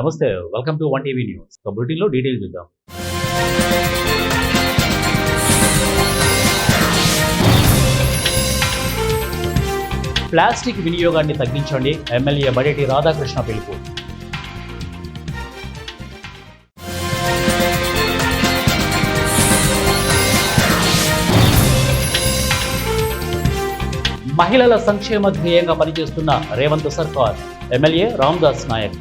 నమస్తే, welcome to one TV news. బులెటిన్లో detail చూద్దాం. ప్లాస్టిక్ వినియోగాన్ని తగ్గించండి, ఎమ్మెల్యే బడేటి రాధాకృష్ణ పిలుపు. మహిళల సంక్షేమ ధ్యేయంగా పనిచేస్తున్న రేవంత్ సర్కార్, ఎమ్మెల్యే రామదాస్ నాయక్.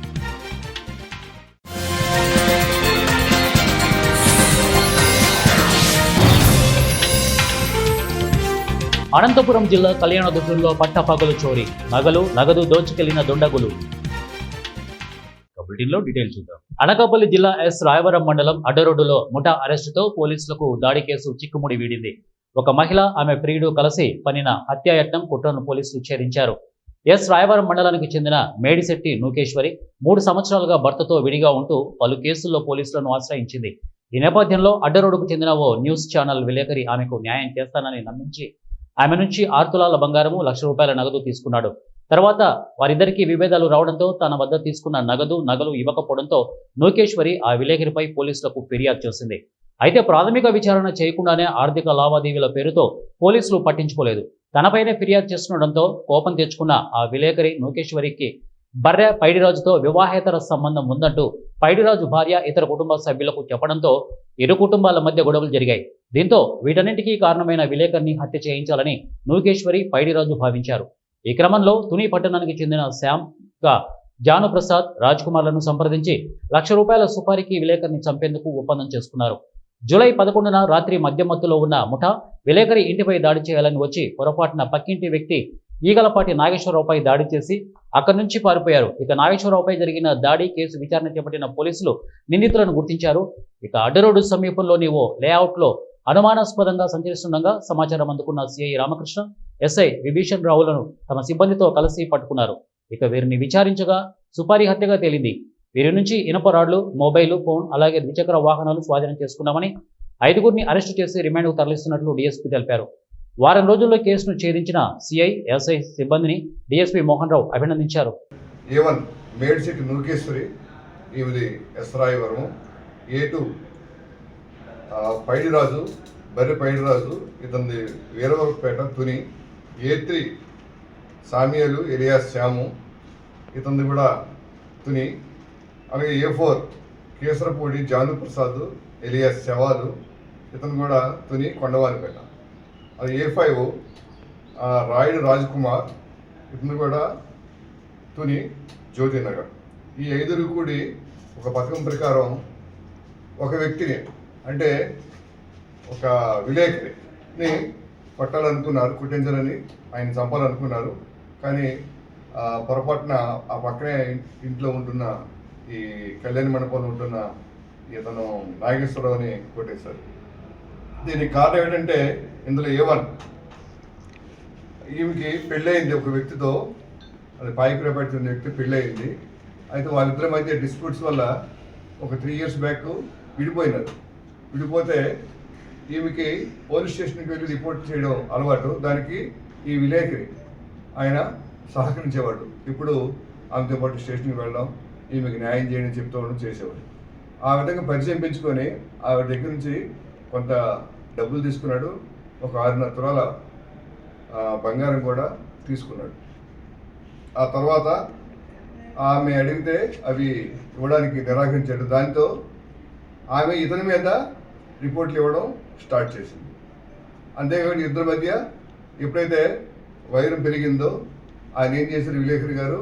అనంతపురం జిల్లా కళ్యాణదుర్గంలో పట్టపగలు చోరీ, నగదు దోచుకెళ్లిన దుండగులు. బులెటిన్లో డీటెయిల్ చూద్దాం. అనకాపల్లి జిల్లా ఎస్ రాయవరం మండలం అడ్డరోడ్డులో ముఠా అరెస్టుతో పోలీసులకు దాడి కేసు చిక్కుముడి వీడింది. ఒక మహిళ, ఆమె ప్రియుడు కలిసి పనిన హత్యాయత్నం కుట్రను పోలీసులు ఛేదించారు. ఎస్ రాయవరం మండలానికి చెందిన మేడిశెట్టి నూకేశ్వరి 3 సంవత్సరాలుగా భర్తతో విడిగా ఉంటూ పలు కేసుల్లో పోలీసులను ఆశ్రయించింది. ఈ నేపథ్యంలో అడ్డరోడ్డుకు చెందిన ఓ న్యూస్ ఛానల్ విలేకరి ఆమెకు న్యాయం చేస్తానని నమ్మించి ఆమె నుంచి 6 తులాల బంగారము, ₹1,00,000 నగదు తీసుకున్నాడు. తర్వాత వారిద్దరికీ విభేదాలు రావడంతో తన వద్ద తీసుకున్న నగలు ఇవ్వకపోవడంతో నూకేశ్వరి ఆ విలేకరిపై పోలీసులకు ఫిర్యాదు చేసింది. అయితే ప్రాథమిక విచారణ చేయకుండానే ఆర్థిక లావాదేవీల పేరుతో పోలీసులు పట్టించుకోలేదు. తనపైనే ఫిర్యాదు చేస్తుండటంతో కోపం తెచ్చుకున్న ఆ విలేకరి నూకేశ్వరికి బర్రె పైడిరాజుతో వివాహేతర సంబంధం ఉందంటూ పైడిరాజు భార్య ఇతర కుటుంబ సభ్యులకు చెప్పడంతో ఇరు కుటుంబాల మధ్య గొడవలు జరిగాయి. దీంతో వీటన్నింటికీ కారణమైన విలేకరిని హత్య చేయించాలని నూకేశ్వరి, పైడిరాజు భావించారు. ఈ క్రమంలో తుని పట్టణానికి చెందిన శ్యామ్గా జానుప్రసాద్, రాజ్ కుమార్లను సంప్రదించి ₹1,00,000 సుపారీకి విలేకరిని చంపేందుకు ఒప్పందం చేసుకున్నారు. జూలై 11న రాత్రి మద్యమత్తులో ఉన్న ముఠా విలేకరి ఇంటిపై దాడి చేయాలని వచ్చి పొరపాటున పక్కింటి వ్యక్తి ఈగలపాటి నాగేశ్వరరావుపై దాడి చేసి అక్కడి నుంచి పారిపోయారు. ఇక నాగేశ్వరరావుపై జరిగిన దాడి కేసు విచారణ చేపట్టిన పోలీసులు నిందితులను గుర్తించారు. ఇక అడ్డరోడ్డు సమీపంలోని ఓ లేఅవుట్లో అనుమానాస్పదంగా సంచరిస్తుండగా సమాచారం అందుకున్న సిఐ రామకృష్ణ, ఎస్ఐ విభీషణ్ రావులను తమ సిబ్బందితో కలిసి పట్టుకున్నారు. ఇక వీరిని విచారించగా సుపారీ హత్యగా తేలింది. వీరి నుంచి ఇనుప రాడ్లు, మొబైల్ ఫోన్, అలాగే ద్విచక్ర వాహనాలు స్వాధీనం చేసుకున్నామని 5గురిని అరెస్టు చేసి రిమాండ్కు తరలిస్తున్నట్లు డీఎస్పీ తెలిపారు. వారం రోజుల్లో కేసును ఛేదించిన సిఐ, ఎస్ఐ సిబ్బందిని డీఎస్పీ మోహన్ రావు అభినందించారు. A1 మేడిశెట్టి నూకేశ్వరి, ఈమెది ఎస్ రాయవరం. A2 పైడిరాజు, బర్రె పైడిరాజు, ఇతనిది వీరవరపేట తుని. A3 సామియలు ఎలియాస్ శ్యాము, ఇతనిది కూడా తుని. అలాగే A4 కేసరపూడి జానుప్రసాద్ ఎలియాస్ శవాలు, ఇతను కూడా తుని కొండవారిపేట. అది A5 రాయుడు రాజ్ కుమార్, ఇతను కూడా తుని జ్యోతినగర్. ఈ 5 కూడి ఒక పథకం ప్రకారం ఒక వ్యక్తిని, అంటే ఒక విలేకరిని కొట్టాలనుకున్నారు, కుట్టించాలని, ఆయన చంపాలనుకున్నారు. కానీ పొరపాటున ఆ పక్కనే ఇంట్లో ఉంటున్న ఈ కళ్యాణ మండపంలో ఉంటున్న ఇతను నాగేశ్వరరావుని కొట్టేశారు. దీనికి కారణం ఏంటంటే ఇందులో A1 ఈమెకి పెళ్ళయింది ఒక వ్యక్తితో, అది పాయికురేపేట చెందిన వ్యక్తి పెళ్ళయింది. అయితే వాళ్ళిద్దరి మధ్య డిస్ప్యూట్స్ వల్ల ఒక 3 years బ్యాక్ విడిపోయినారు. విడిపోతే ఈమెకి పోలీస్ స్టేషన్కి వెళ్ళి రిపోర్ట్ చేయడం అలవాటు. దానికి ఈ విలేకరి ఆయన సహకరించేవాడు. ఇప్పుడు ఆమెతో పాటు స్టేషన్కి వెళ్ళడం, ఈమెకి న్యాయం చేయడం చెప్తూ ఉండడం చేసేవాడు. ఆ విధంగా పరిచయం పెంచుకొని ఆవిడ దగ్గర నుంచి కొంత డబ్బులు తీసుకున్నాడు. ఒక 6.5 తులాల బంగారం కూడా తీసుకున్నాడు. ఆ తర్వాత ఆమె అడిగితే అవి ఇవ్వడానికి నిరాకరించాడు. దాంతో ఆమె ఇతని మీద రిపోర్ట్లు ఇవ్వడం స్టార్ట్ చేసింది. అంతేకాకుండా ఇద్దరి మధ్య ఎప్పుడైతే వైరం పెరిగిందో ఆయన ఏం చేశారు, విలేకరి గారు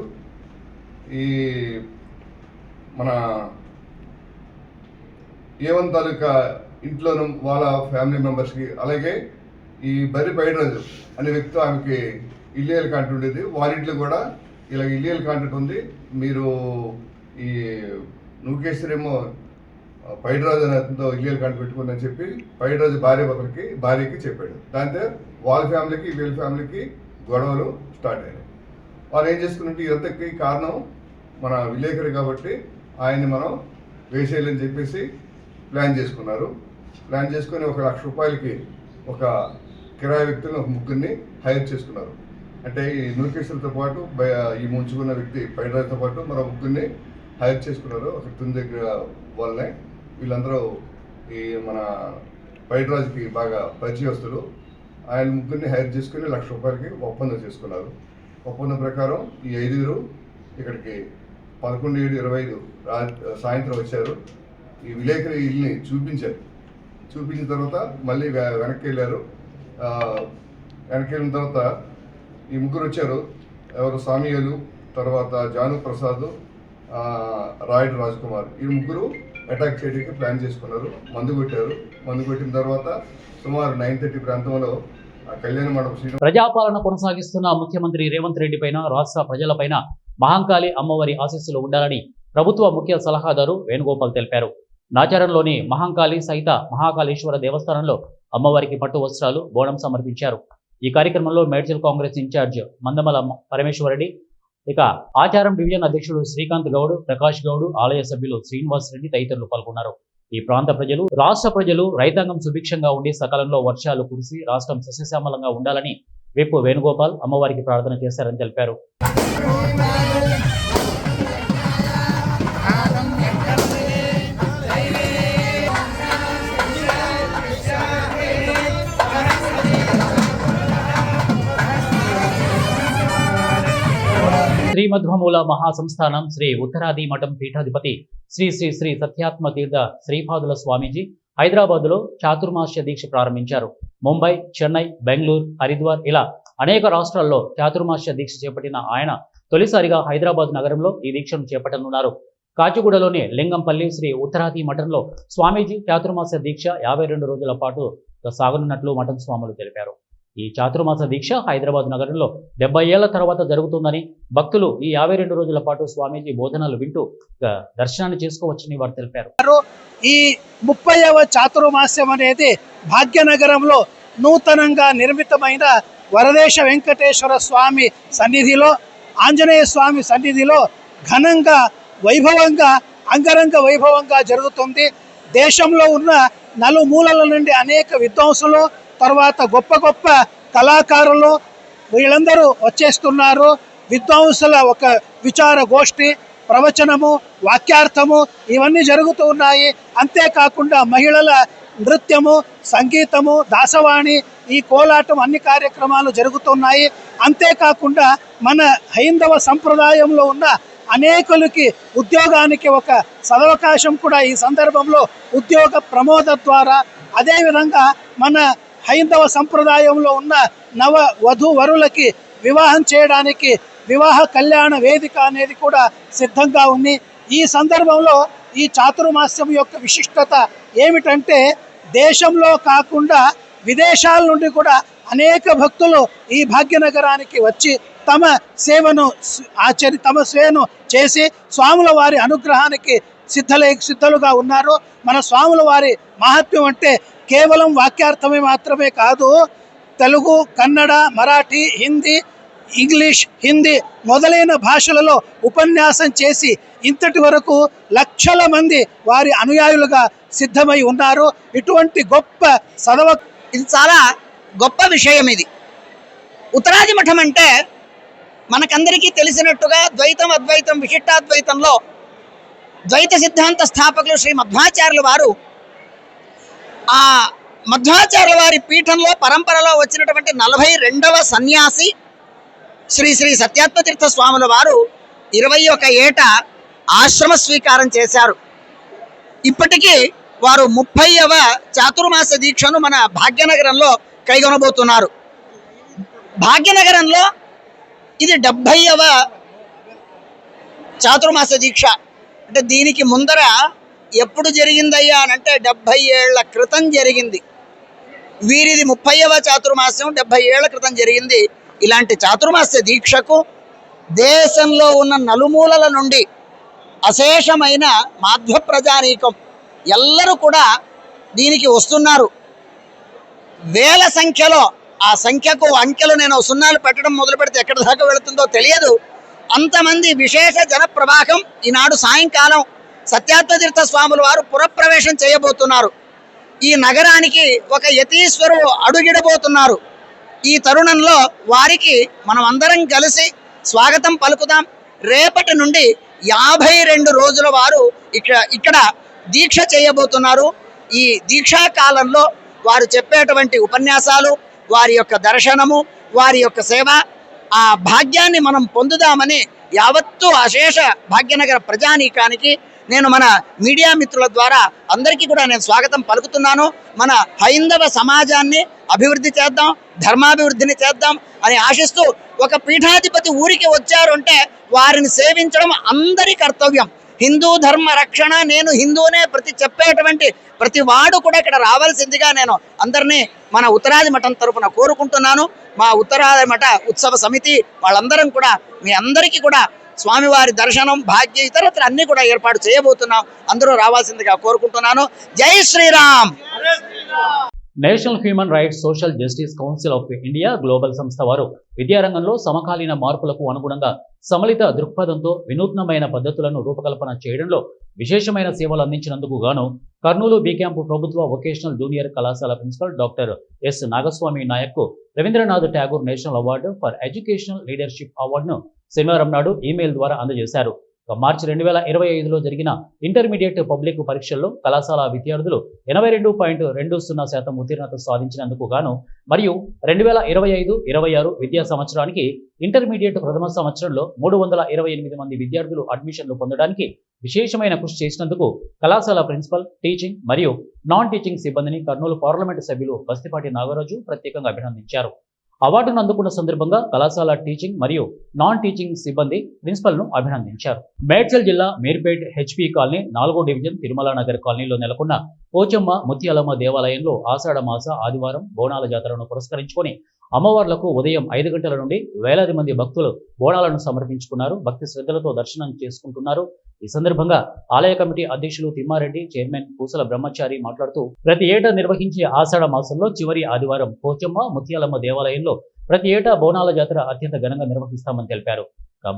ఈ మన A1 తాలూకా ఇంట్లోనూ వాళ్ళ ఫ్యామిలీ మెంబర్స్కి, అలాగే ఈ బర్రె పైడిరాజు అనే వ్యక్తి ఆమెకి ఇల్లీగల్ కాంట్రాక్ట్ ఉండేది. వాళ్ళింట్లో కూడా ఇలా ఇల్లీగల్ కాంట్రాక్ట్ ఉంది, మీరు ఈ నూకేశ్వరేమో పైడిరాజు అనే అతనితో ఇల్లీగల్ కాంట్రాక్ట్ పెట్టుకుందని చెప్పి పైడిరాజు భార్యకి చెప్పాడు. దాంతో వాళ్ళ ఫ్యామిలీకి వీళ్ళ ఫ్యామిలీకి గొడవలు స్టార్ట్ అయినాయి. వాళ్ళు ఏం చేసుకున్నట్టు ఇదంతకి కారణం మన విలేకరి కాబట్టి ఆయన్ని మనం వేసేయాలని చెప్పేసి ప్లాన్ చేసుకున్నారు. ప్లాన్ చేసుకొని ఒక ₹1,00,000కి ఒక కిరాయి వ్యక్తులను ఒక 3గురిని హైర్ చేసుకున్నారు. అంటే ఈ నూకేశ్వరితో పాటు ఈ ముంచుకున్న వ్యక్తి పైడిరాజుతో పాటు మరో 3గురిని హైర్ చేసుకున్నారు. ఒక తుని దగ్గర వాళ్ళనే. వీళ్ళందరూ ఈ మన పైడిరాజుకి బాగా పరిచయస్తులు. ఆయన ముగ్గురిని హైర్ చేసుకుని ₹1,00,000 ఒప్పందం చేసుకున్నారు. ఒప్పందం ప్రకారం ఈ 5 ఇక్కడికి 11/7/25 సాయంత్రం వచ్చారు. ఈ విలేకరి ఇల్లుని చూపించారు. చూపించిన తర్వాత మళ్ళీ వెనక్కి వెళ్ళారు. వెనక్కి వెళ్ళిన తర్వాత ఈ ముగ్గురు వచ్చారు. ఎవరు? సామియాలు, తర్వాత జాను ప్రసాద్, రాయుడు రాజ్కుమార్. ఈ ముగ్గురు అటాక్ చేయడానికి ప్లాన్ చేసుకున్నారు. మందు కొట్టారు. మందు కొట్టిన తర్వాత సుమారు 9:30 ప్రాంతంలో కళ్యాణ మండపం ప్రజాపాలన కొనసాగిస్తున్న ముఖ్యమంత్రి రేవంత్ రెడ్డి పైన రాష్ట్ర ప్రజలపైన మహంకాళి అమ్మవారి ఆశీస్సులు ఉండాలని ప్రభుత్వ ముఖ్య సలహాదారు వేణుగోపాల్ తెలిపారు. నాచారంలోని మహంకాళి సహిత మహాకాళేశ్వర దేవస్థానంలో అమ్మవారికి పట్టు వస్త్రాలు, బోనం సమర్పించారు. ఈ కార్యక్రమంలో మేడ్చల్ కాంగ్రెస్ ఇన్ఛార్జ్ మందమల పరమేశ్వరరెడ్డి, ఇక ఆచారం డివిజన్ అధ్యక్షుడు శ్రీకాంత్ గౌడ్, ప్రకాష్ గౌడ్, ఆలయ సభ్యులు శ్రీనివాస్ రెడ్డి తదితరులు పాల్గొన్నారు. ఈ ప్రాంత ప్రజలు, రాష్ట్ర ప్రజలు రైతాంగం సుభిక్షంగా ఉండి సకాలంలో వర్షాలు కురిసి రాష్ట్రం సస్యశ్యామలంగా ఉండాలని విప్ వేణుగోపాల్ అమ్మవారికి ప్రార్థన చేశారని తెలిపారు. శ్రీమధ్వమూల మహాసంస్థానం శ్రీ ఉత్తరాది మఠం పీఠాధిపతి శ్రీ శ్రీ శ్రీ సత్యాత్మ తీర్థ శ్రీపాదుల స్వామీజీ హైదరాబాద్లో చాతుర్మాస్య దీక్ష ప్రారంభించారు. ముంబై, చెన్నై, బెంగళూరు, హరిద్వార్ ఇలా అనేక రాష్ట్రాల్లో చాతుర్మాస్య దీక్ష చేపట్టిన ఆయన తొలిసారిగా హైదరాబాద్ నగరంలో ఈ దీక్షను చేపట్టనున్నారు. కాచిగూడలోని లింగంపల్లి శ్రీ ఉత్తరాది మఠంలో స్వామీజీ చాతుర్మాస్య దీక్ష 52 రోజుల పాటు సాగనున్నట్లు మఠం స్వాములు తెలిపారు. ఈ చాతుర్మాస దీక్ష హైదరాబాద్ నగరంలో 70 ఏళ్ల తర్వాత జరుగుతుందని, భక్తులు ఈ 52 రోజుల పాటు స్వామీజీ బోధనలు వింటూ దర్శనాన్ని చేసుకోవచ్చని వారు తెలిపారు. ఈ 30వ చాతుర్మాస్యం అనేది భాగ్యనగరంలో నూతనంగా నిర్మితమైన వరదేశ వెంకటేశ్వర స్వామి సన్నిధిలో, ఆంజనేయ స్వామి సన్నిధిలో ఘనంగా, వైభవంగా, అంగరంగ వైభవంగా జరుగుతుంది. దేశంలో ఉన్న నలుమూలల నుండి అనేక విద్వాంసులు, తర్వాత గొప్ప గొప్ప కళాకారులు వీళ్ళందరూ వచ్చేస్తున్నారు. విద్వాంసుల ఒక విచార గోష్ఠి, ప్రవచనము, వాక్యార్థము ఇవన్నీ జరుగుతూ ఉన్నాయి. అంతేకాకుండా మహిళల నృత్యము, సంగీతము, దాసవాణి, ఈ కోలాటం అన్ని కార్యక్రమాలు జరుగుతున్నాయి. అంతేకాకుండా మన హైందవ సంప్రదాయంలో ఉన్న అనేకులకి ఉద్యోగానికి ఒక సదవకాశం కూడా ఈ సందర్భంలో ఉద్యోగ ప్రమోద ద్వారా, అదేవిధంగా మన హైందవ సంప్రదాయంలో ఉన్న నవ వధూ వరులకి వివాహం చేయడానికి వివాహ కళ్యాణ వేదిక అనేది కూడా సిద్ధంగా ఉంది. ఈ సందర్భంలో ఈ చాతుర్మాస్యం యొక్క విశిష్టత ఏమిటంటే, దేశంలో కాకుండా విదేశాల నుండి కూడా అనేక భక్తులు ఈ భాగ్యనగరానికి వచ్చి తమ సేవను చేసి స్వాముల వారి అనుగ్రహానికి సిద్ధలుగా ఉన్నారు. మన స్వాముల వారి మహత్యం అంటే కేవలం వాక్యార్థమే మాత్రమే కాదు, తెలుగు, కన్నడ, మరాఠీ, హిందీ, ఇంగ్లీష్, హిందీ మొదలైన భాషలలో ఉపన్యాసం చేసి ఇంతటి వరకు లక్షల మంది వారి అనుయాయులుగా సిద్ధమై ఉన్నారు. ఇటువంటి గొప్ప ఇది చాలా గొప్ప విషయం. ఇది ఉత్తరాది మఠం అంటే మనకందరికీ తెలిసినట్టుగా ద్వైతం, అద్వైతం, విశిష్టాద్వైతంలో ద్వైత సిద్ధాంత స్థాపకులు శ్రీ మధ్వాచార్యుల వారు, ఆ మధ్వాచార్యుల వారి పీఠంలో పరంపరలో వచ్చినటువంటి 42వ సన్యాసి శ్రీ శ్రీ సత్యాత్మతీర్థ స్వాముల వారు 21 ఏట ఆశ్రమ స్వీకారం చేశారు. ఇప్పటికీ వారు 30వ చాతుర్మాస దీక్షను మన భాగ్యనగరంలో కైగొనబోతున్నారు. భాగ్యనగరంలో ఇది 70వ చాతుర్మాస దీక్ష. అంటే దీనికి ముందర ఎప్పుడు జరిగిందయ్యా అనంటే 70 ఏళ్ల క్రితం జరిగింది. వీరిది 30వ చాతుర్మాస్యం 70 ఏళ్ల క్రితం జరిగింది. ఇలాంటి చాతుర్మాస్య దీక్షకు దేశంలో ఉన్న నలుమూలల నుండి అశేషమైన మాధ్వ ప్రజానీకం ఎల్లరూ కూడా దీనికి వస్తున్నారు. వేల సంఖ్యలో, ఆ సంఖ్యకు అంకెలు నేను సున్నాలు పెట్టడం మొదలు పెడితే ఎక్కడి దాకా వెళుతుందో తెలియదు, అంతమంది విశేష జన ప్రవాహం ఈనాడు సాయంకాలం సత్యాత్మతీర్థ స్వాముల వారు పురప్రవేశం చేయబోతున్నారు. ఈ నగరానికి ఒక యతీశ్వరుడు అడుగిడబోతున్నారు. ఈ తరుణంలో వారికి మనం అందరం కలిసి స్వాగతం పలుకుదాం. రేపటి నుండి 52 రోజుల వారు ఇక్కడ దీక్ష చేయబోతున్నారు. ఈ దీక్షా కాలంలో వారు చెప్పేటువంటి ఉపన్యాసాలు, వారి యొక్క దర్శనము, వారి యొక్క సేవ, ఆ భాగ్యాన్ని మనం పొందుదామని యావత్తు అశేష భాగ్యనగర ప్రజానీకానికి నేను మన మీడియా మిత్రుల ద్వారా అందరికీ కూడా నేను స్వాగతం పలుకుతున్నాను. మన హైందవ సమాజాన్ని అభివృద్ధి చేద్దాం, ధర్మాభివృద్ధిని చేద్దాం అని ఆశిస్తూ, ఒక పీఠాధిపతి ఊరికి వచ్చారు అంటే వారిని సేవించడం అందరి కర్తవ్యం. హిందూ ధర్మ రక్షణ, నేను హిందూనే చెప్పేటువంటి ప్రతి వాడు కూడా ఇక్కడ రావాల్సిందిగా నేను అందరినీ మన ఉత్తరాది మఠం తరఫున కోరుకుంటున్నాను. మా ఉత్తరాది మఠ ఉత్సవ సమితి వాళ్ళందరం కూడా మీ అందరికీ కూడా స్వామివారి దర్శనం, భాగ్యం, ఇతరత్ర అన్ని కూడా ఏర్పాటు చేయబోతున్నాం. అందరూ రావాల్సిందిగా కోరుకుంటున్నాను. జై Shriram. National human rights social justice council of India global సంస్థ వారు విద్యారంగంలో సమకాలీన మార్పులకు అనుగుణంగా సమలిత దృక్పథంతో వినూత్నమైన పద్ధతులను రూపకల్పన చేయడంలో విశేషమైన సేవలు అందించినందుకు గాను కర్నూలు బి క్యాంపు ప్రభుత్వ వొకేషనల్ జూనియర్ కళాశాల principal doctor S Nagaswami Naik Rabindranath Tagore national award for educational leadership అవార్డును శనివారం నాడు ఈమెయిల్ ద్వారా అందజేశారు. మార్చి 2025లో జరిగిన ఇంటర్మీడియట్ పబ్లిక్ పరీక్షల్లో కళాశాల విద్యార్థులు 82.20% ఉత్తీర్ణత సాధించినందుకు గాను మరియు 2025-26 విద్యా సంవత్సరానికి ఇంటర్మీడియట్ ప్రథమ సంవత్సరంలో 328 మంది విద్యార్థులు అడ్మిషన్లు పొందడానికి విశేషమైన కృషి చేసినందుకు కళాశాల ప్రిన్సిపల్, టీచింగ్ మరియు నాన్ టీచింగ్ సిబ్బందిని కర్నూలు పార్లమెంటు సభ్యులు బస్తిపాటి నాగరాజు ప్రత్యేకంగా అభినందించారు. అవార్డును అందుకున్న సందర్భంగా కళాశాల టీచింగ్ మరియు నాన్ టీచింగ్ సిబ్బంది ప్రిన్సిపల్ను అభినందించారు. మేడ్చల్ జిల్లా మీర్పేట్ హెచ్పీ కాలనీ 4వ డివిజన్ తిరుమల నగర్ కాలనీలో నెలకొన్న పోచమ్మ ముత్యాలమ్మ దేవాలయంలో ఆషాఢ మాస ఆదివారం బోనాల జాతరను పురస్కరించుకొని అమ్మవార్లకు ఉదయం 5 గంటల నుండి వేలాది మంది భక్తులు బోనాలను సమర్పించుకున్నారు. భక్తి శ్రద్ధలతో దర్శనం చేసుకుంటున్నారు. ఈ సందర్భంగా ఆలయ కమిటీ అధ్యక్షులు తిమ్మారెడ్డి, చైర్మన్ పూసల బ్రహ్మచారి మాట్లాడుతూ ప్రతి ఏటా నిర్వహించే ఆషాఢ మాసంలో చివరి ఆదివారం పోచమ్మ ముత్యాలమ్మ దేవాలయంలో ప్రతి ఏటా బోనాల జాతర అత్యంత ఘనంగా నిర్వహిస్తామని తెలిపారు.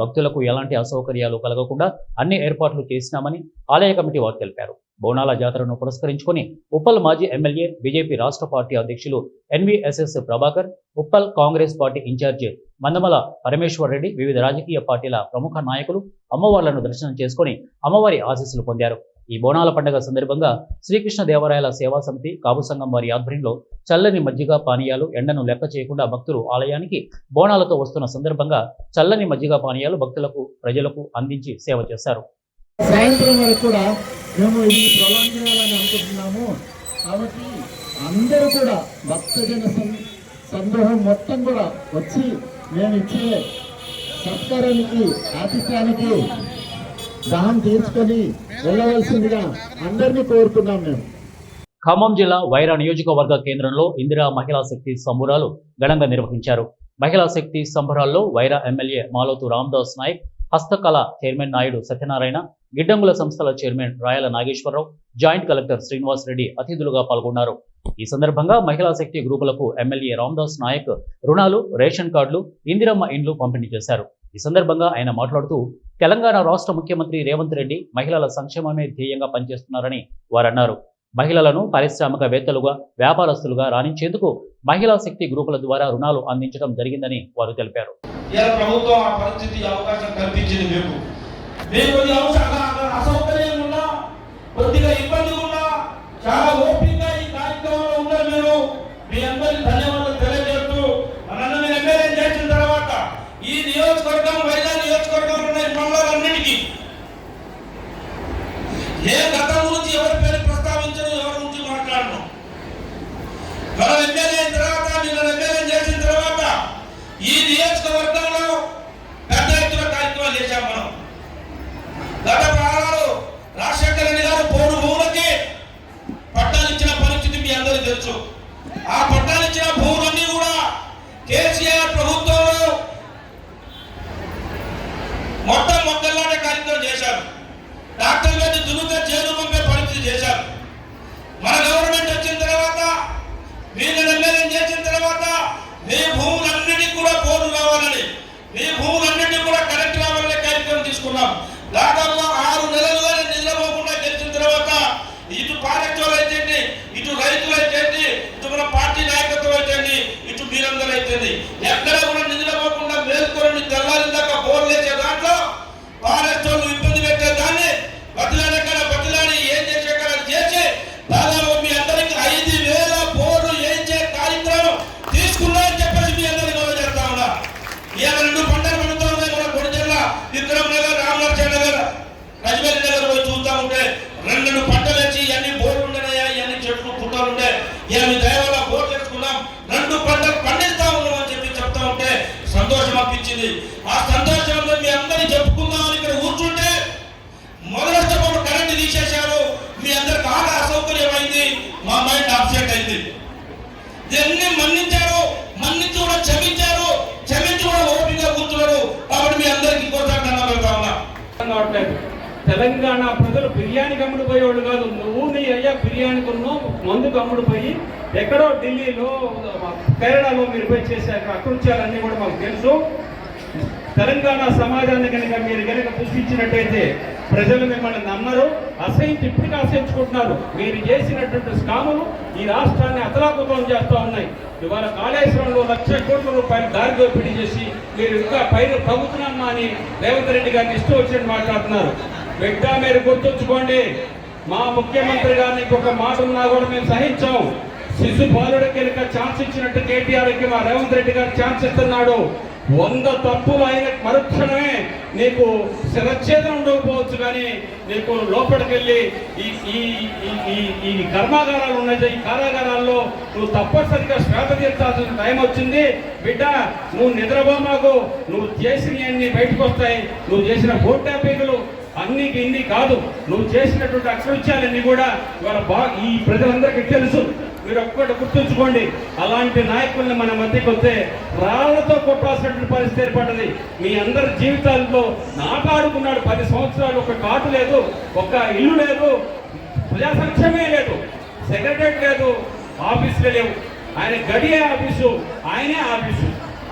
భక్తులకు ఎలాంటి అసౌకర్యాలు కలగకుండా అన్ని ఏర్పాట్లు చేసినామని ఆలయ కమిటీ వారు తెలిపారు. బోనాల జాతరను పురస్కరించుకొని ఉప్పల్ మాజీ ఎమ్మెల్యే, బీజేపీ రాష్ట్ర పార్టీ అధ్యక్షులు NVSS Prabhakar, Uppal Congress party incharge Mandamala Parameshwar Reddy, వివిధ రాజకీయ పార్టీల ప్రముఖ నాయకులు అమ్మవార్లను దర్శనం చేసుకుని అమ్మవారి ఆశీస్సులు పొందారు. ఈ బోనాల పండుగ సందర్భంగా శ్రీకృష్ణ దేవరాయల సేవా సమితి కాపు సంఘం వారి ఆధ్వర్యంలో చల్లని మజ్జిగ పానీయాలు ఎండను లెక్క చేయకుండా భక్తులు ఆలయానికి బోనాలతో వస్తున్న సందర్భంగా చల్లని మజ్జిగ పానీయాలు భక్తులకు, ప్రజలకు అందించి సేవ చేశారు. సాయంత్రం వరకు కూడా మేము ఇది ప్రొలాంగ్ చేయాలని అనుకుంటున్నాము. కాబట్టి అందరూ కూడా భక్తజన సందోహం మొత్తం కూడా వచ్చి మేము ఇచ్చే సత్కారానికి, ఆతిథ్యానికి దాహం తీర్చుకొని వెళ్ళవలసిందిగా అందరినీ కోరుతున్నాం. మేము ఖమ్మం జిల్లా వైరా నియోజకవర్గ కేంద్రంలో ఇందిరా మహిళా శక్తి సంబరాలు ఘనంగా నిర్వహించారు. మహిళా శక్తి సంబరాల్లో వైరా ఎమ్మెల్యే మాలోతు రామదాస్ నాయక్, హస్తకళ చైర్మన్ నాయుడు సత్యనారాయణ, గిడ్డంగుల సంస్థల చైర్మన్ రాయల నాగేశ్వరరావు, జాయింట్ కలెక్టర్ శ్రీనివాస్ రెడ్డి అతిథులుగా పాల్గొన్నారు. ఈ సందర్భంగా మహిళా శక్తి గ్రూపులకు ఎమ్మెల్యే రామదాస్ నాయక్ రుణాలు, రేషన్ కార్డులు, ఇందిరమ్మ ఇండ్లు పంపిణీ చేశారు. ఈ సందర్భంగా ఆయన మాట్లాడుతూ తెలంగాణ రాష్ట్ర ముఖ్యమంత్రి రేవంత్ రెడ్డి మహిళల సంక్షేమమే ధ్యేయంగా పనిచేస్తున్నారని వారన్నారు. మహిళలను పారిశ్రామికవేత్తలుగా, వ్యాపారస్తులుగా రాణించేందుకు మహిళా శక్తి గ్రూపుల ద్వారా రుణాలు అందించడం జరిగిందని వారు తెలిపారు. ప్రభుత్వం ఆ పరిస్థితి అవకాశం కల్పించింది. మేము అసౌకర్యం ఉన్నా, కొద్దిగా ఇబ్బంది ఉన్నా, చాలా ఓపికగా ఈ కార్యక్రమంలో ఉన్నారు. మీరు మీ అందరికీ ధన్యవాదాలు తెలియజేస్తూ నన్ను మీరు ఎమ్మెల్యే చేసిన తర్వాత ఈ నియోజకవర్గం, వైజాగ్ నియోజకవర్గంలో ఉన్న మండలాలన్నిటికీ ఏ గతం గురించి ఎవరి పేరు ప్రస్తావించను, ఎవరి గురించి మాట్లాడను. మనం ఎమ్మెల్యే అయిన తర్వాత, మీరు ఎమ్మెల్యే చేసిన తర్వాత ఈ నియోజకవర్గంలో పెద్ద ఎత్తున కార్యక్రమాలు చేశాం. మనం గత ప్రాణాలు రాజశేఖర రెడ్డి గారు పోడు భూములకి పట్టాలు ఇచ్చిన పరిస్థితి మీ అందరికీ తెలుసు. ఆ పట్టాలు ఇచ్చిన భూములన్నీ కూడా కేసీఆర్ ప్రభుత్వంలో మొక్కల్లాంటి కార్యక్రమం చేశారు. డాక్టర్ గారిని దున్నుగా చేరు పంపే పరిస్థితి చేశారు. మన గవర్నమెంట్ వచ్చిన తర్వాత, మీరు ఎమ్మెల్యే చేసిన తర్వాత మీ భూములన్నిటికీ కూడా పోరు రావాలని, మీ భూములన్నిటికీ కూడా కరెక్ట్ రావాలనే కార్యక్రమం తీసుకున్నాం. దాదాపు 6 నెలలుగా నిద్రపోకుండా గెలిచిన తర్వాత ఇటు పార్టీలు అయితే, ఇటు రైతులు అయితే, ఇటు మన పార్టీ నాయకత్వం అయితే, ఇటు మీరందరూ అయితే ఎక్కడ కూడా నిద్రపోకుండా మేల్కొని తెల్లారి దాకా బోర్లు వేసే దాంట్లో పారేస్తోళ్ళు ఇబ్బంది గజ్వేల్ దగ్గర పోయి చూస్తా ఉంటే రెండు పంటలు వచ్చి ఇవన్నీ బోర్లు ఉండేనయ్యా, ఇవన్నీ చెట్లు పుట్టలు ఉండే, ఇవన్నీ దయవల్ల బోర్లు తెచ్చుకున్నాం, 2 పంటలు పండిస్తా ఉన్నాం అని చెప్పి చెప్తా ఉంటే సంతోషం అనిపించింది. ఆ సంతోషంలో మీ అందరినీ చెప్పుకుందామని ఇక్కడ కూర్చుంటే మొదలష్టప్పుడు కరెంట్ తీసేశారు. మీ అందరికి బాగా అసౌకర్యమైంది, మా మైండ్ అప్సెట్ అయింది. ఇవన్నీ మన్నించారు, మన్నించి కూడా క్షమించారు, క్షమించి కూడా ఓపికగా కూర్చున్నారు. కాబట్టి మీ అందరికి ఇంకోసారి ధన్యవాదాలు కావట్లేదు. తెలంగాణ ప్రజలు బిర్యానీ కమ్ముడు పోయేవాళ్ళు కాదు. నువ్వు నీ అయ్యా బిర్యానీ కొన్నావు, మందు కమ్ముడు పోయి ఎక్కడో ఢిల్లీలో కేరళలో మీరు పోయి చేసే అకృత్యాలన్నీ కూడా మాకు తెలుసు. తెలంగాణ సమాజాన్ని కనుక మీరు కనుక పుష్పించినట్టయితే ప్రజలు మిమ్మల్ని నమ్మరు, ఇప్పటికీ అసహించుకుంటున్నారు. మీరు చేసినటువంటి స్కాములు ఈ రాష్ట్రాన్ని అతలాకుతలం చేస్తూ ఉన్నాయి. ఇవాళ కాళేశ్వరంలో 1,00,000 కోట్ల రూపాయలు దారి దోపిడీ చేసి మీరు ఇంకా పైన ప్రభుత్వం అని రేవంత్ రెడ్డి గారిని ఇష్టం వచ్చినట్టు మాట్లాడుతున్నారు. బిడ్డ మీరు గుర్తుంచుకోండి, మా ముఖ్యమంత్రి గారిని ఇంకొక మాట ఉన్నా కూడా మేము సహించాం. శిశుపాలుడికి కనుక ఛాన్స్ ఇచ్చినట్టు కేటీఆర్కి మా రేవంత్ రెడ్డి గారు ఛాన్స్ ఇస్తున్నాడు. 100 తప్పులు అయిన మరుక్షణమే నీకు శిరచ్ఛేదం ఉండకపోవచ్చు, కానీ నీకు లోపలికి వెళ్ళి ఈ కర్మాగారాలు ఉన్నాయి, ఈ కారాగారాల్లో నువ్వు తప్పనిసరిగా శ్వేత తీర్చాల్సిన టైం వచ్చింది. బిడ్డ నువ్వు నిద్రపోమాకు, నువ్వు చేసినవన్నీ బయటకు వస్తాయి. నువ్వు చేసిన ఫోన్ ట్యాపింగ్లు అన్నికి ఇన్ని కాదు, నువ్వు చేసినటువంటి అకృత్యాలన్నీ కూడా ఇవాళ ఈ ప్రజలందరికీ తెలుసు. మీరు ఒక్కటి గుర్తుంచుకోండి, అలాంటి నాయకుల్ని మన మధ్యకి వస్తే రాళ్లతో కొట్టాల్సినటువంటి పరిస్థితి ఏర్పడ్డది. మీ అందరి జీవితాల్లో నాటాడుకున్నాడు 10 సంవత్సరాలు, ఒక కాటు లేదు, ఒక ఇల్లు లేదు, ప్రజా సంక్షేమే లేదు, సెక్రటరీ లేదు, ఆఫీసులే లేవు. ఆయన గడియే ఆఫీసు, ఆయనే ఆఫీసు,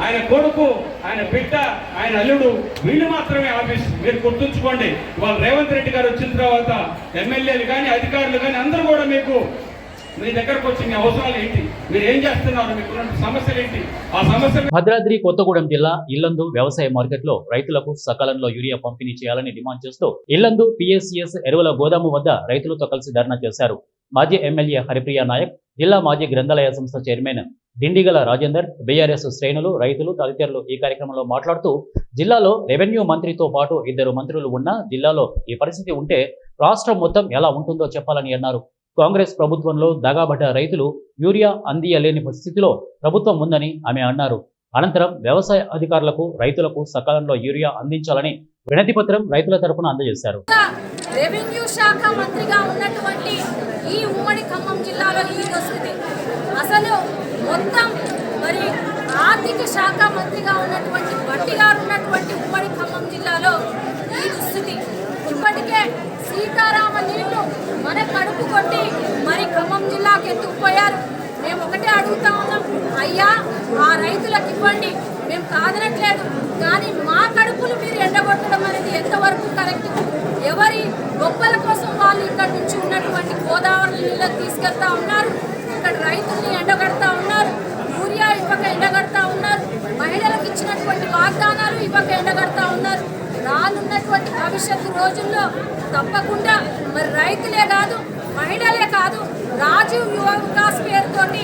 ఆయన కొడుకు, ఆయన బిడ్డ, ఆయన అల్లుడు, వీళ్ళు మాత్రమే ఆఫీసు. మీరు గుర్తుంచుకోండి. ఇవాళ రేవంత్ రెడ్డి గారు వచ్చిన తర్వాత ఎమ్మెల్యేలు కానీ అధికారులు కానీ అందరూ కూడా మీకు మీ దగ్గరకు వచ్చి మీ అవసరాలు ఏంటి, మీరు ఏం చేస్తున్నారు, మీకు సమస్యలు ఏంటి, ఆ సమస్యలు. భద్రాద్రి కొత్తగూడెం జిల్లా ఇల్లందు వ్యవసాయ మార్కెట్లో రైతులకు సకాలంలో యూరియా పంపిణీ చేయాలని డిమాండ్ చేస్తూ ఇల్లందు PSCS ఎరువుల గోదాము వద్ద రైతులతో కలిసి ధర్నా చేశారు. మాజీ ఎమ్మెల్యే హరిప్రియ నాయక్, జిల్లా మాజీ గ్రంథాలయ సంస్థ చైర్మన్ దిండిగల రాజేందర్, BRS శ్రేణులు, రైతులు తదితరులు ఈ కార్యక్రమంలో మాట్లాడుతూ జిల్లాలో రెవెన్యూ మంత్రితో పాటు 2 మంత్రులు ఉన్నా జిల్లాలో ఈ పరిస్థితి ఉంటే రాష్ట్రం మొత్తం ఎలా ఉంటుందో చెప్పాలని అన్నారు. కాంగ్రెస్ ప్రభుత్వంలో దగాబడ్డ రైతులు యూరియా అందియలేని స్థితిలో ప్రభుత్వం ఉందని ఆమె అన్నారు. అనంతరం వ్యవసాయ అధికారులకు రైతులకు సకాలంలో యూరియా అందించాలని వినతి పత్రం రైతుల తరపున అందజేశారు. రెవెన్యూ శాఖ మంత్రిగా ఉన్నటువంటి ఈ ఉమ్మడి ఖమ్మం జిల్లాలో ఈ దుస్థితి అసలు మొత్తం మరి ఆర్థిక శాఖ మంత్రిగా ఉన్నటువంటి బట్టి గారు ఉన్నటువంటి ఉమ్మడి ఖమ్మం జిల్లాలో ఈ దుస్థితి. ఇప్పటికే సీతారామ నీళ్లు మన కడుపు కొట్టి మరి ఖమ్మం జిల్లాకి ఎత్తుకుపోయారు. మేము ఒకటే అడుగుతా ఉన్నాం, అయ్యా ఆ రైతులకు ఇవ్వండి, మేము కాదనట్లేదు, కానీ మా కడుపులు మీరు ఎండగొట్టడం అనేది ఎంతవరకు కరెక్ట్? ఎవరి గొప్పల కోసం వాళ్ళు ఇక్కడ నుంచి ఉన్నటువంటి గోదావరి నీళ్ళకి తీసుకెళ్తా ఉన్నారు, ఇక్కడ రైతుల్ని ఎండగడతా ఉన్నారు, యూరియా ఇవ్వక ఎండగడతా ఉన్నారు, మహిళలకు ఇచ్చినటువంటి వాగ్దానాలు ఇవ్వక ఎండగడతా ఉన్నారు. రానున్నటువంటి భవిష్యత్తు రోజుల్లో తప్పకుండా మరి రైతులే కాదు, మహిళలే కాదు, రాజీవ్ యువ వికాస్ పేరుతోటి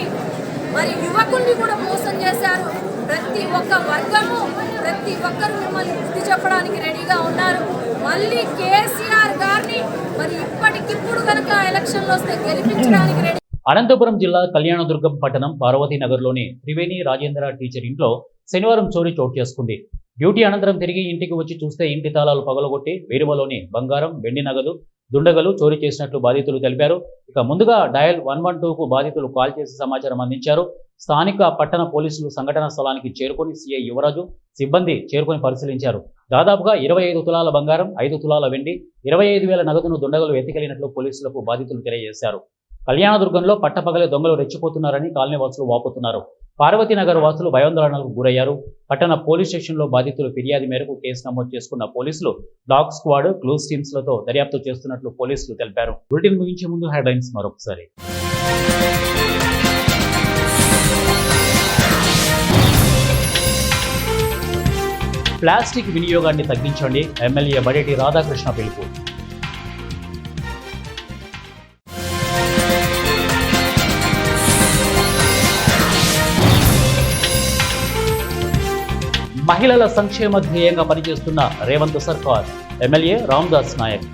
మరి యువకుల్ని కూడా మోసం చేశారు. ప్రతి ఒక్క వర్గము, ప్రతి ఒక్కరు మిమ్మల్ని బుద్ధి చెప్పడానికి రెడీగా ఉన్నారు. మళ్ళీ కేసీఆర్ గారిని మరి ఇప్పటికిప్పుడు కనుక ఎలక్షన్లు వస్తే గెలిపించడానికి రెడీ. అనంతపురం జిల్లా కళ్యాణదుర్గం పట్టణం పార్వతీనగర్లోని త్రివేణి రాజేంద్ర టీచర్ ఇంట్లో శనివారం చోరీ చోటు చేసుకుంది. డ్యూటీ అనంతరం తిరిగి ఇంటికి వచ్చి చూస్తే ఇంటి తాళాలు పగలగొట్టి వీరువలోని బంగారం, వెండి నగదు, దుండగలు చోరీ చేసినట్లు బాధితులు తెలిపారు. ఇక ముందుగా డయల్ 112కు బాధితులు కాల్ చేసి సమాచారం అందించారు. స్థానిక పట్టణ పోలీసులు సంఘటనా స్థలానికి చేరుకొని సిఐ యువరాజు సిబ్బంది చేరుకొని పరిశీలించారు. దాదాపుగా 25 తులాల బంగారం, 5 తులాల వెండి, 25,000 నగదును దుండగలు ఎత్తికెళ్లినట్లు పోలీసులకు బాధితులు తెలియజేశారు. కళ్యాణదుర్గంలో పట్టపగలే దొంగలు రెచ్చిపోతున్నారని కాలనీ వాసులు వాపోతున్నారు. పార్వతీనగర్ వాసులు భయాందోళనలకు గురయ్యారు. పట్టణ పోలీస్ స్టేషన్లో బాధితులు ఫిర్యాదు మేరకు కేసు నమోదు చేసుకున్న పోలీసులు డాగ్ స్క్వాడ్, క్లూస్ టీమ్స్లతో దర్యాప్తు చేస్తున్నట్లు పోలీసులు తెలిపారు. బులెటిన్ ముగించే ముందు హెడ్లైన్స్ మరొకసారి. ప్లాస్టిక్ వినియోగాన్ని తగ్గించండి, ఎమ్మెల్యే బడేటి రాధాకృష్ణ పిలుపు. మహిళల సంక్షేమ ధ్యేయంగా పనిచేస్తున్న రేవంత్ సర్కార్, ఎమ్మెల్యే రామ్దాస్ నాయక్.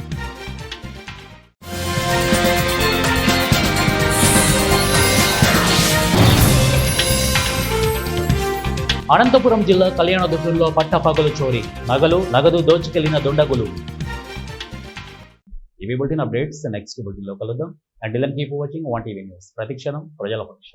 అనంతపురం జిల్లా కళ్యాణదుర్గంలో పట్టపగలు చోరీ, నగలు నగదు దోచుకెళ్లిన దుండగులు. ఇవి బులెటిన్ అప్డేట్స్. నెక్స్ట్ బులెటిన్లో కలుద్దాం. And keep watching 1 TV news. ప్రతిక్షణం ప్రజల పక్షం.